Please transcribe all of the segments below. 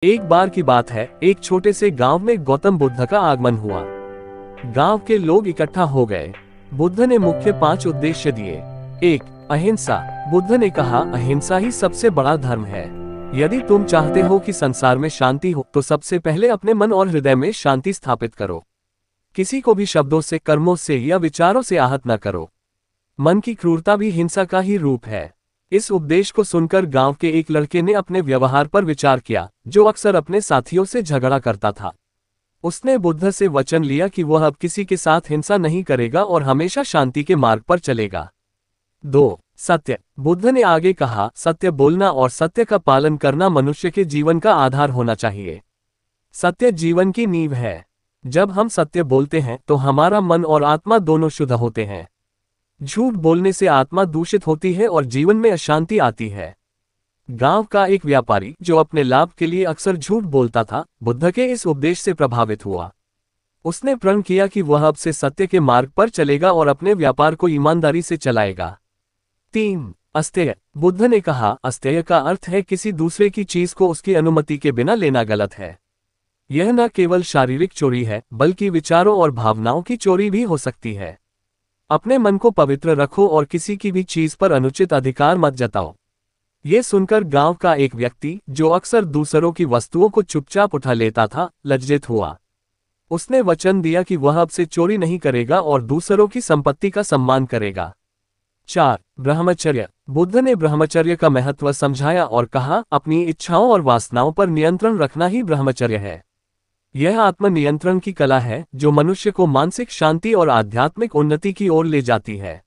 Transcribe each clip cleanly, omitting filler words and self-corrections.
एक बार की बात है, एक छोटे से गांव में गौतम बुद्ध का आगमन हुआ। गांव के लोग इकट्ठा हो गए। बुद्ध ने मुख्य 5 उद्देश्य दिए। 1. अहिंसा। बुद्ध ने कहा, अहिंसा ही सबसे बड़ा धर्म है। यदि तुम चाहते हो कि संसार में शांति हो तो सबसे पहले अपने मन और हृदय में शांति स्थापित करो। किसी को भी शब्दों से, कर्मों से या विचारों से आहत न करो। मन की क्रूरता भी हिंसा का ही रूप है। इस उपदेश को सुनकर गांव के एक लड़के ने अपने व्यवहार पर विचार किया, जो अक्सर अपने साथियों से झगड़ा करता था। उसने बुद्ध से वचन लिया कि वह अब किसी के साथ हिंसा नहीं करेगा और हमेशा शांति के मार्ग पर चलेगा। 2. सत्य। बुद्ध ने आगे कहा, सत्य बोलना और सत्य का पालन करना मनुष्य के जीवन का आधार होना चाहिए। सत्य जीवन की नींव है। जब हम सत्य बोलते हैं तो हमारा मन और आत्मा दोनों शुद्ध होते हैं। झूठ बोलने से आत्मा दूषित होती है और जीवन में अशांति आती है। गांव का एक व्यापारी, जो अपने लाभ के लिए अक्सर झूठ बोलता था, बुद्ध के इस उपदेश से प्रभावित हुआ। उसने प्रण किया कि वह अब से सत्य के मार्ग पर चलेगा और अपने व्यापार को ईमानदारी से चलाएगा। 3. अस्तेय। बुद्ध ने कहा, अस्तेय का अर्थ है किसी दूसरे की चीज को उसकी अनुमति के बिना लेना गलत है। यह न केवल शारीरिक चोरी है, बल्कि विचारों और भावनाओं की चोरी भी हो सकती है। अपने मन को पवित्र रखो और किसी की भी चीज पर अनुचित अधिकार मत जताओ। ये सुनकर गांव का एक व्यक्ति, जो अक्सर दूसरों की वस्तुओं को चुपचाप उठा लेता था, लज्जित हुआ। उसने वचन दिया कि वह अब से चोरी नहीं करेगा और दूसरों की संपत्ति का सम्मान करेगा। 4. ब्रह्मचर्य। बुद्ध ने ब्रह्मचर्य का महत्व समझाया और कहा, अपनी इच्छाओं और वासनाओं पर नियंत्रण रखना ही ब्रह्मचर्य है। यह आत्मनियंत्रण की कला है, जो मनुष्य को मानसिक शांति और आध्यात्मिक उन्नति की ओर ले जाती है।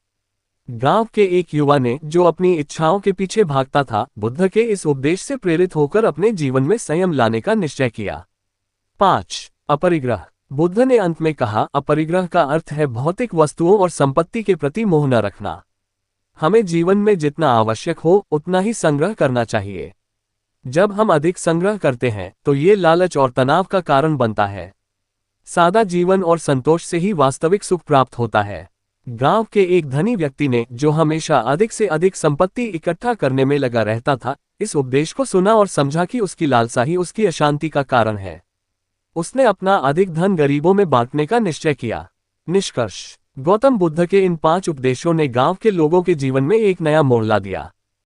गांव के एक युवा ने, जो अपनी इच्छाओं के पीछे भागता था, बुद्ध के इस उपदेश से प्रेरित होकर अपने जीवन में संयम लाने का निश्चय किया। 5. अपरिग्रह। बुद्ध ने अंत में कहा, अपरिग्रह का अर्थ है भौतिक वस्तुओं और संपत्ति के प्रति मोह न रखना। हमें जीवन में जितना आवश्यक हो उतना ही संग्रह करना चाहिए। जब हम अधिक संग्रह करते हैं तो ये लालच और तनाव का कारण बनता है। सादा जीवन और संतोष से ही वास्तविक सुख प्राप्त होता है। गांव के एक धनी व्यक्ति ने, जो हमेशा अधिक से अधिक संपत्ति इकट्ठा करने में लगा रहता था, इस उपदेश को सुना और समझा कि उसकी लालसा ही उसकी अशांति का कारण है। उसने अपना अधिक धन गरीबों में बांटने का निश्चय किया। निष्कर्ष, गौतम बुद्ध के इन 5 उपदेशों ने गांव के लोगों के जीवन में एक नया मोड़ ला दिया।